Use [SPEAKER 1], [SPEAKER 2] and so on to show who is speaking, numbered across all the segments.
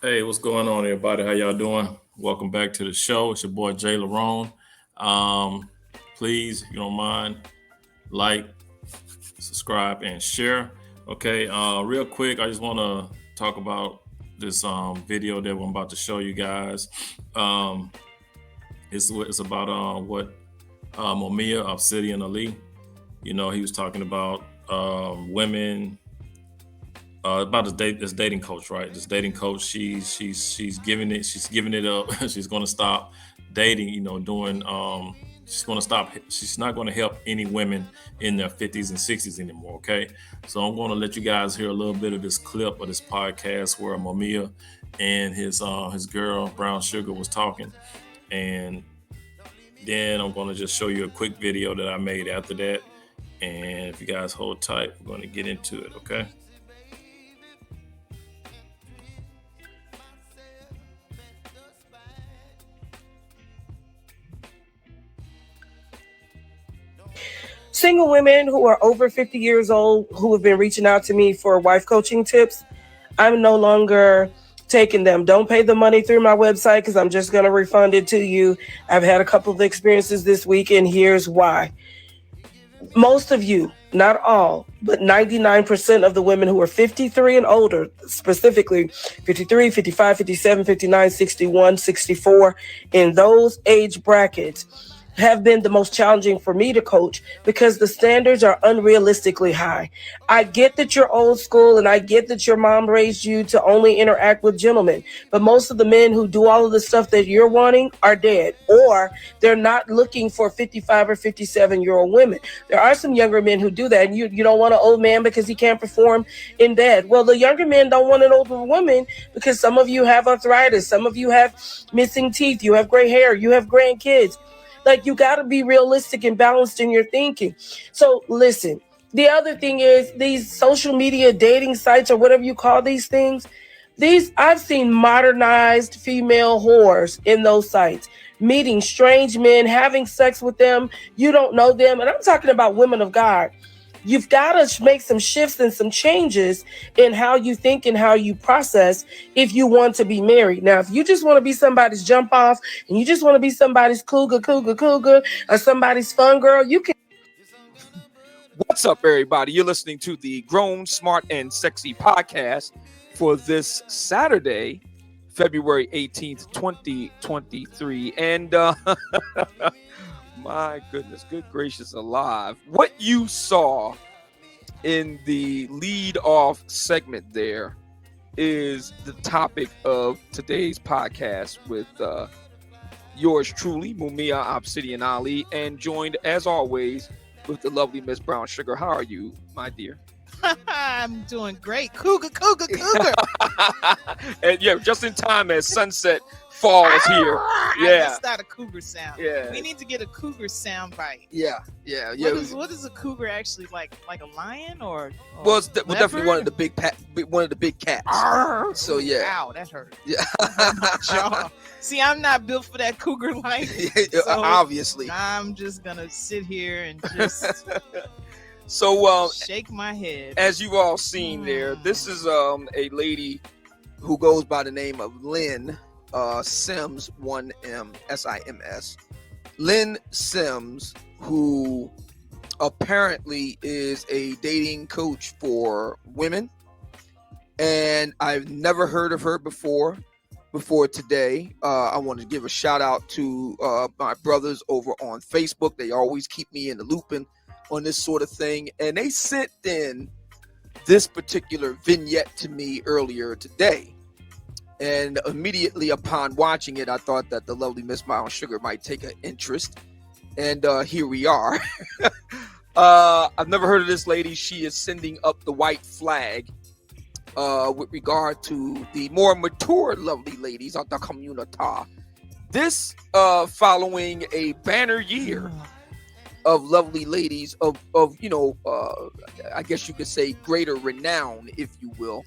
[SPEAKER 1] Hey, what's going on, everybody? How y'all doing? Welcome back to the show. It's your boy Jay Larone. Please, if you don't mind, like, subscribe, and share. Okay, real quick, I just want to talk about this video that I'm about to show you guys. Um, it's about what Mumia Obsidian Ali. You know, he was talking about women. About his dating coach, right? This dating coach, she's giving it up. She's going to stop dating. You know, doing she's going to stop. She's not going to help any women in their 50s and 60s anymore. Okay, so I'm going to let you guys hear a little bit of this clip of this podcast where Mumia and his girl Brown Sugar was talking, and then I'm going to just show you a quick video that I made after that. And if you guys hold tight, we're going to get into it. Okay.
[SPEAKER 2] Single women who are over 50 years old who have been reaching out to me for wife coaching tips, I'm no longer taking them. Don't pay the money through my website because I'm just going to refund it to you. I've had a couple of experiences this week, and here's why. Most of you, not all, but 99% of the women who are 53 and older, specifically 53, 55, 57, 59, 61, 64, in those age brackets, have been the most challenging for me to coach because the standards are unrealistically high. I get that you're old school and I get that your mom raised you to only interact with gentlemen, but most of the men who do all of the stuff that you're wanting are dead, or they're not looking for 55 or 57-year-old women. There are some younger men who do that, and you don't want an old man because he can't perform in bed. Well, the younger men don't want an older woman because some of you have arthritis, some of you have missing teeth, you have gray hair, you have grandkids. Like, you got to be realistic and balanced in your thinking. So listen, the other thing is these social media dating sites or whatever you call these things, I've seen modernized female whores in those sites, meeting strange men, having sex with them. You don't know them. And I'm talking about women of God. You've got to make some shifts and some changes in how you think and how you process if you want to be married. Now, if you just want to be somebody's jump off and you just want to be somebody's cougar, or somebody's fun girl, you can.
[SPEAKER 3] What's up, everybody? You're listening to the Grown, Smart, and Sexy podcast for this Saturday, February 18th, 2023. And my goodness, good gracious alive. What you saw in the lead-off segment there is the topic of today's podcast with yours truly, Mumia Obsidian Ali, and joined, as always, with the lovely Miss Brown Sugar. How are you, my dear?
[SPEAKER 4] I'm doing great. Cougar.
[SPEAKER 3] And yeah, just in time as sunset falls here. Yeah.
[SPEAKER 4] That's not a cougar sound.
[SPEAKER 3] Yeah.
[SPEAKER 4] We need to get a cougar sound bite.
[SPEAKER 3] Yeah.
[SPEAKER 4] What is a cougar actually like a lion or
[SPEAKER 3] well, it's definitely one of the big cats.
[SPEAKER 4] Arr!
[SPEAKER 3] So yeah.
[SPEAKER 4] Ow, that hurt.
[SPEAKER 3] Yeah.
[SPEAKER 4] See, I'm not built for that cougar life.
[SPEAKER 3] So
[SPEAKER 4] obviously. I'm just gonna sit here and just
[SPEAKER 3] so
[SPEAKER 4] shake my head.
[SPEAKER 3] As you've all seen there, this is a lady who goes by the name of Lynn Sims, 1M Sims. Lynn Sims, who apparently is a dating coach for women, and I've never heard of her before today. I want to give a shout out to my brothers over on Facebook. They always keep me in the looping on this sort of thing, and they sent in this particular vignette to me earlier today. And immediately upon watching it, I thought that the lovely Miss Brown Sugar might take an interest. And here we are. I've never heard of this lady. She is sending up the white flag with regard to the more mature lovely ladies of the community. This following a banner year of lovely ladies of I guess you could say greater renown, if you will,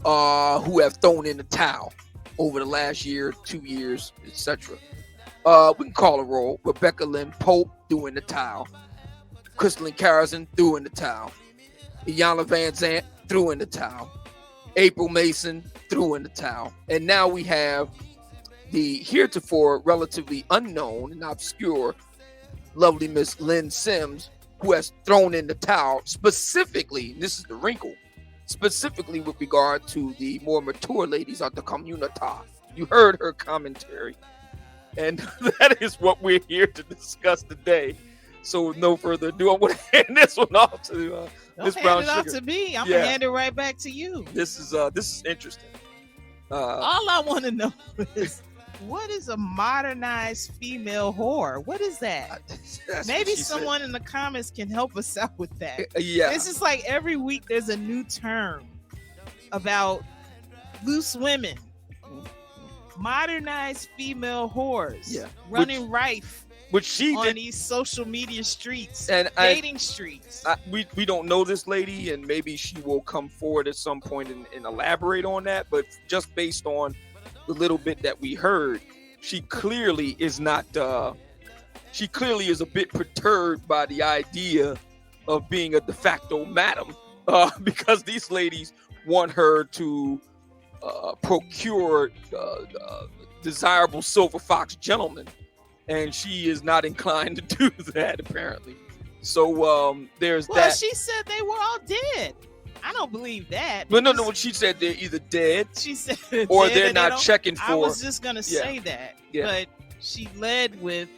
[SPEAKER 3] who have thrown in the towel over the last year, 2 years, etc. We can call a roll. Rebecca Lynn Pope threw in the towel. Crystalline Carrison threw in the towel. Iyanla Van Zant threw in the towel. April Mason threw in the towel. And now we have the heretofore relatively unknown and obscure lovely Miss Lynn Sims, who has thrown in the towel specifically, this is the wrinkle, specifically with regard to the more mature ladies of the community. You heard her commentary. And that is what we're here to discuss today. So with no further ado, I want to hand this one off to Miss Brown Sugar.
[SPEAKER 4] Don't hand it off to me. I'm gonna hand it right back to you.
[SPEAKER 3] This is interesting.
[SPEAKER 4] All I want to know is, what is a modernized female whore? What is that? Maybe someone in the comments can help us out with that.
[SPEAKER 3] Yeah.
[SPEAKER 4] It's just like every week there's a new term about loose women. Modernized female whores.
[SPEAKER 3] Yeah.
[SPEAKER 4] Running rife.
[SPEAKER 3] Which she
[SPEAKER 4] on
[SPEAKER 3] did,
[SPEAKER 4] these social media streets
[SPEAKER 3] and
[SPEAKER 4] dating streets.
[SPEAKER 3] We don't know this lady, and maybe she will come forward at some point and elaborate on that. But just based on the little bit that we heard, she clearly is not. She clearly is a bit perturbed by the idea of being a de facto madam, because these ladies want her to procure desirable silver fox gentlemen. And she is not inclined to do that, apparently. So there's that.
[SPEAKER 4] Well, she said they were all dead. I don't believe that.
[SPEAKER 3] But no. She said they're either dead.
[SPEAKER 4] She said
[SPEAKER 3] or they're not checking for.
[SPEAKER 4] I was just gonna say that, but she led with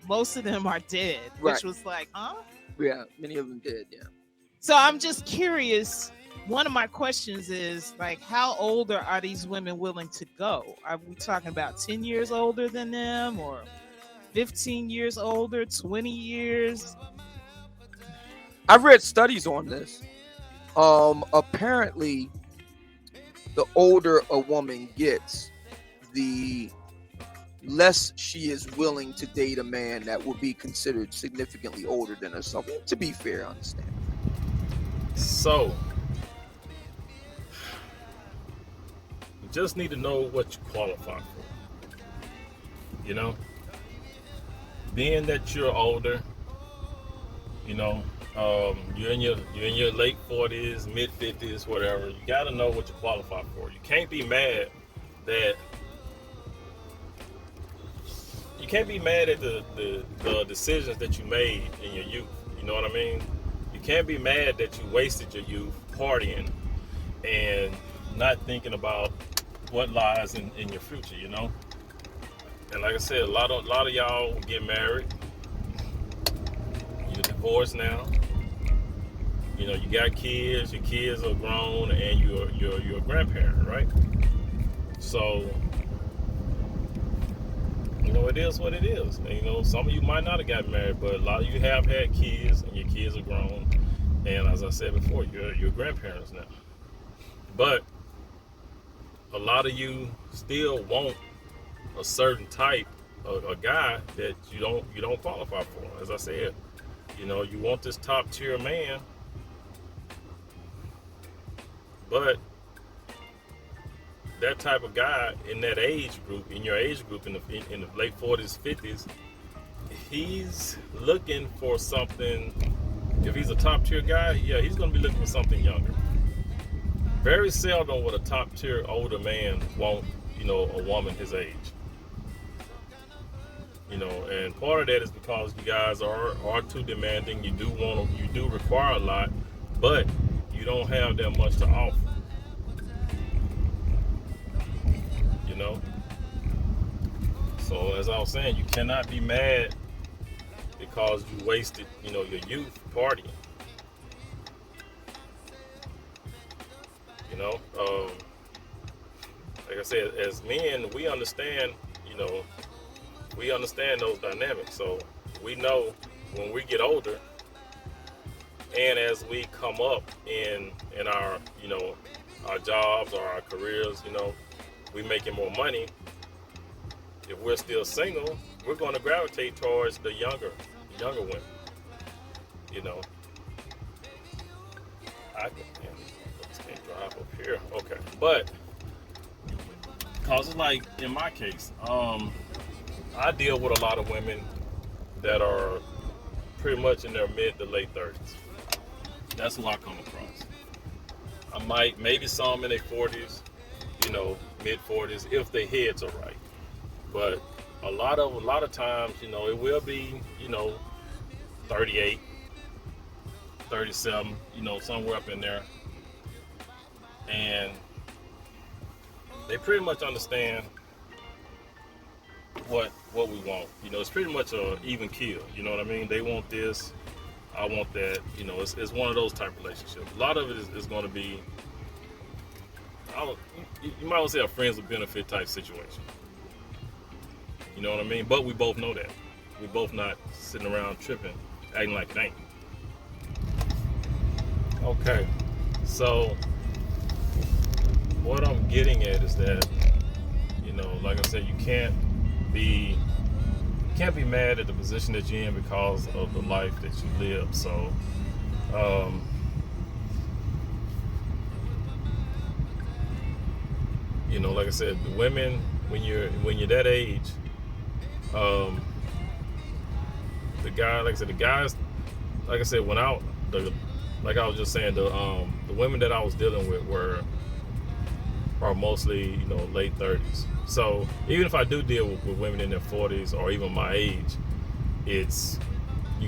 [SPEAKER 4] most of them are dead, which was like, huh?
[SPEAKER 3] Yeah, many of them dead. Yeah.
[SPEAKER 4] So I'm just curious. One of my questions is, like, how older are these women willing to go? Are we talking about 10 years older than them, or 15 years older, 20 years?
[SPEAKER 3] I've read studies on this. Apparently, the older a woman gets, the less she is willing to date a man that would be considered significantly older than herself. To be fair, I understand.
[SPEAKER 1] So, you just need to know what you qualify for. You know? Being that you're older, you know, you're in your late 40s, mid 50s, whatever. You got to know what you qualify for. You can't be mad at the decisions that you made in your youth. You know what I mean? You can't be mad that you wasted your youth partying and not thinking about what lies in your future. You know. And like I said, a lot of y'all will get married. You're divorced now. You know, you got kids. Your kids are grown, and you're a grandparent, right? So, you know, it is what it is. And, you know, some of you might not have gotten married, but a lot of you have had kids, and your kids are grown. And as I said before, you're grandparents now. But a lot of you still want a certain type of a guy that you don't qualify for. As I said, you know, you want this top tier man, but that type of guy in that age group, in your age group, in the late 40s, 50s, he's looking for something. If he's a top tier guy, yeah, he's going to be looking for something younger. Very seldom would a top tier older man want, you know, a woman his age. You know, and part of that is because you guys are too demanding. You do require a lot, but you don't have that much to offer. You know? So as I was saying, you cannot be mad because you wasted, you know, your youth partying. You know, like I said, as men, we understand, you know, we understand those dynamics. So we know when we get older, and as we come up in our, you know, our jobs or our careers, you know, we making more money. If we're still single, we're going to gravitate towards the younger women. You know, I can't drive up here. Okay, but cause it's like in my case, I deal with a lot of women that are pretty much in their mid to late 30s. That's who I come across. I might, maybe some in their 40s, mid 40s, if their heads are right. But a lot of times, it will be, 38, 37, somewhere up in there. And they pretty much understand what we want. It's pretty much a even kill. You know what I mean? They want this, I want that. It's one of those type of relationships. A lot of it is going to be, you might want to say a friends with benefit type situation. You know what I mean? But we both know that. We both not sitting around tripping, acting like it ain't. Okay, so what I'm getting at is that, like I said, you can't be mad at the position that you're in because of the life that you live. So, like I said, the women, when you're that age, the guys, like I said, like I was just saying, the women that I was dealing with are mostly, late 30s. So even if I do deal with women in their 40s or even my age, you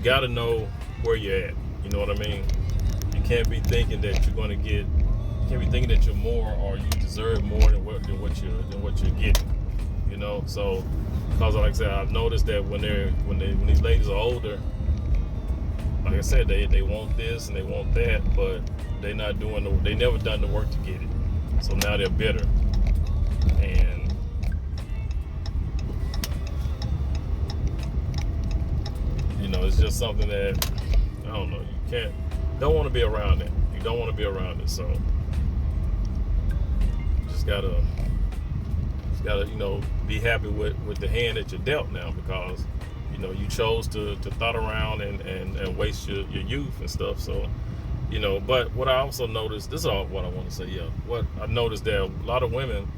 [SPEAKER 1] got to know where you're at. You know what I mean? You can't be thinking that you're going to get. You can't be thinking that you're more or you deserve more than what you're getting. So because like I said, I've noticed that when these ladies are older, like I said, they want this and they want that, but they never done the work to get it. So now they're bitter. And it's just something that I don't know, don't want to be around that. You don't want to be around it. So just gotta be happy with the hand that you're dealt now, because you chose to thought around and waste your youth and stuff. So but what I also noticed, this is all what I want to say. What I noticed, that a lot of women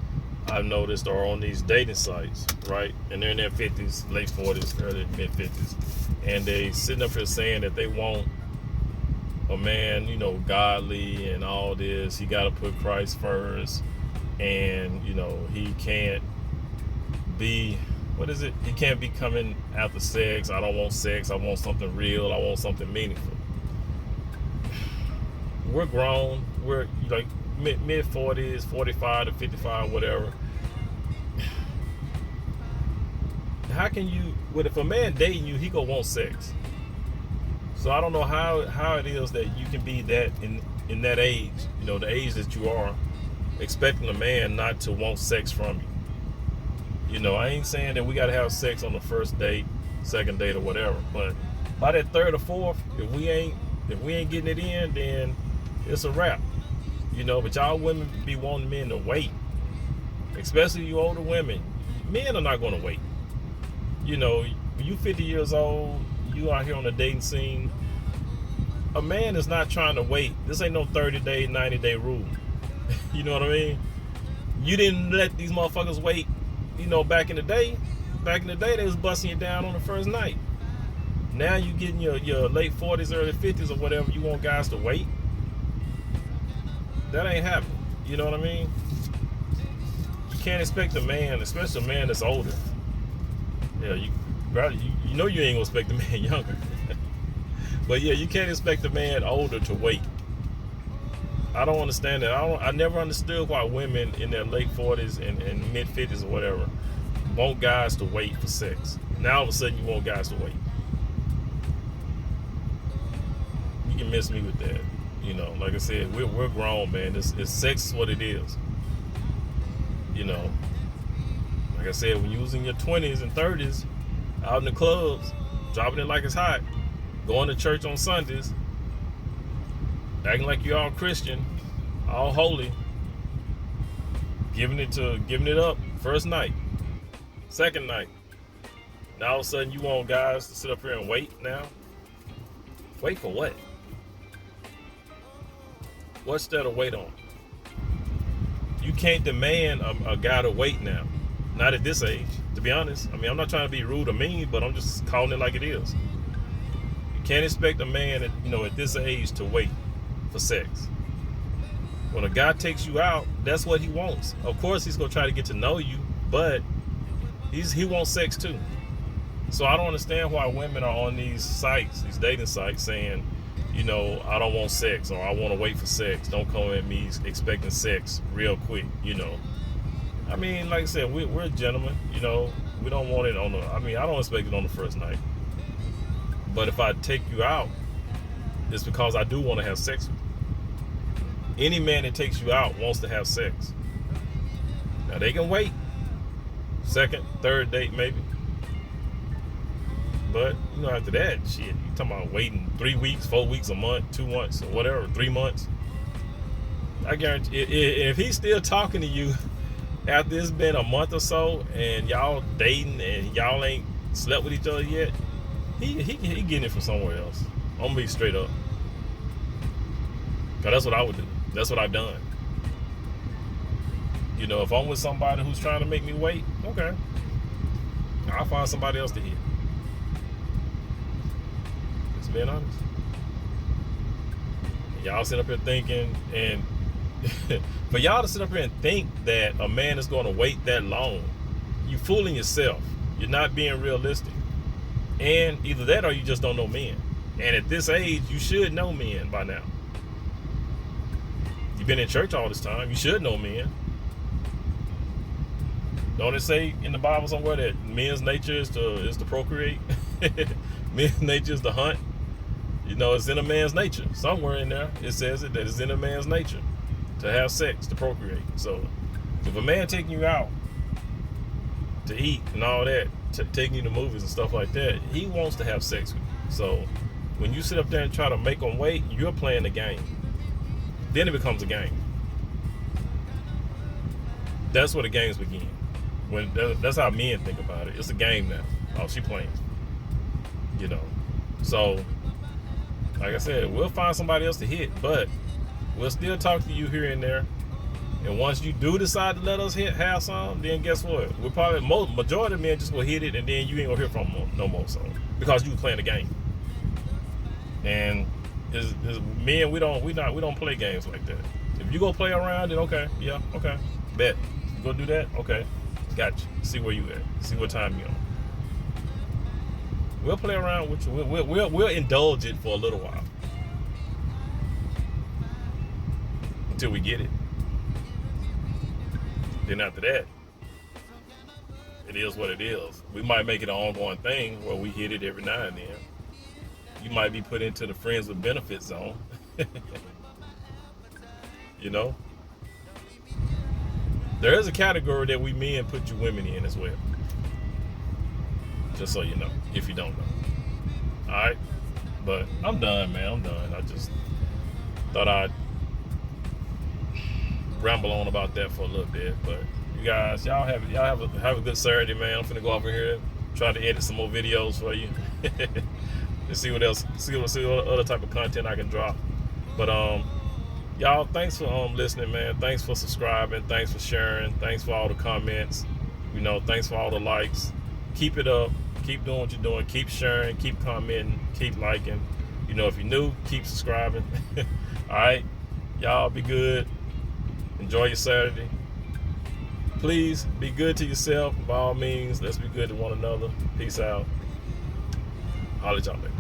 [SPEAKER 1] I've noticed are on these dating sites, right? And they're in their 50s, late 40s, early mid 50s, and they sitting up here saying that they want a man, godly and all this. He got to put Christ first, and he can't be, what is it? He can't be coming after sex. I don't want sex. I want something real. I want something meaningful. We're grown. We're like mid 40s, 45 to 55, whatever. How can you, if a man dating you, he gonna want sex? So I don't know how it is that you can be that in that age, the age that you are, expecting a man not to want sex from you. I ain't saying that we gotta have sex on the first date, second date, or whatever, but by that third or fourth, if we ain't getting it in, then it's a wrap. But y'all women be wanting men to wait, especially you older women. Men are not gonna wait. You 50 years old, you out here on the dating scene. A man is not trying to wait. This ain't no 30-day, 90-day rule. You know what I mean? You didn't let these motherfuckers wait. Back in the day, they was busting you down on the first night. Now you getting your late 40s, early 50s, or whatever. You want guys to wait? That ain't happening. You know what I mean? You can't expect a man, especially a man that's older. Yeah, you ain't gonna expect a man younger. But yeah, you can't expect a man older to wait. I don't understand that. I never understood why women in their late 40s and mid 50s or whatever want guys to wait for sex. Now all of a sudden you want guys to wait. You can miss me with that. Like I said, we're grown, man. It's sex is what it is. Like I said, when you was in your 20s and 30s, out in the clubs, dropping it like it's hot, going to church on Sundays, acting like you're all Christian, all holy, giving it up first night, second night. Now all of a sudden you want guys to sit up here and wait now? Wait for what? What's there to wait on? You can't demand a guy to wait now. Not at this age, to be honest. I mean, I'm not trying to be rude or mean, but I'm just calling it like it is. You can't expect a man at this age to wait for sex. When a guy takes you out, that's what he wants. Of course, he's gonna try to get to know you, but he wants sex too. So I don't understand why women are on these sites, these dating sites, saying, you know, I don't want sex, or I want to wait for sex. Don't come at me expecting sex real quick. You know, I mean, like I said, we're gentlemen. You know, we don't want it on the. I mean, I don't expect it on the first night. But if I take you out, it's because I do want to have sex with you. Any man that takes you out wants to have sex. Now they can wait. Second, third date maybe. But, you know, after that, shit, you talking about waiting 3 weeks, 4 weeks, a month, 2 months, or whatever, 3 months. I guarantee, if he's still talking to you after it's been a month or so, and y'all dating and y'all ain't slept with each other yet, he getting it from somewhere else. I'm gonna be straight up. Cause that's what I would do. That's what I've done. You know, if I'm with somebody who's trying to make me wait, okay, I'll find somebody else to hit. Just being honest. Y'all sit up here thinking, and for y'all to sit up here and think that a man is going to wait that long, you fooling yourself. You're not being realistic. And either that or you just don't know men. And at this age, you should know men by now. You've been in church all this time. You should know men. Don't it say in the Bible somewhere that men's nature is to procreate? Men's nature is to hunt. You know, it's in a man's nature. Somewhere in there, it says it, that it's in a man's nature to have sex, to procreate. So, if a man taking you out to eat and all that, taking you to movies and stuff like that, he wants to have sex with you. So, when you sit up there and try to make him wait, you're playing the game. Then it becomes a game. That's where the games begin. That's how men think about it. It's a game now. Oh, she playing. You know. So, like I said, we'll find somebody else to hit, but we'll still talk to you here and there. And once you do decide to let us have some, then guess what? We're probably majority of men just gonna hit it, and then you ain't gonna hear from them no more. So because you playing the game. And as men, we don't play games like that. If you go play around, then okay, yeah, okay, bet. You go do that, okay, gotcha. See where you at. See what time you on. We'll play around with you. We'll indulge it for a little while until we get it. Then after that, it is what it is. We might make it an ongoing thing where we hit it every now and then. You might be put into the friends with benefits zone. You know? There is a category that we men put you women in as well. Just so you know, if you don't know. Alright? But I'm done, man. I'm done. I just thought I'd ramble on about that for a little bit. But you guys, y'all have a good Saturday, man. I'm finna go over here, try to edit some more videos for you. And see what else, see what other type of content I can drop. But y'all, thanks for listening, man. Thanks for subscribing. Thanks for sharing. Thanks for all the comments. You know, thanks for all the likes. Keep it up. Keep doing what you're doing. Keep sharing. Keep commenting. Keep liking. You know, if you're new, keep subscribing. All right, y'all be good. Enjoy your Saturday. Please be good to yourself. By all means, let's be good to one another. Peace out. Holla at y'all later.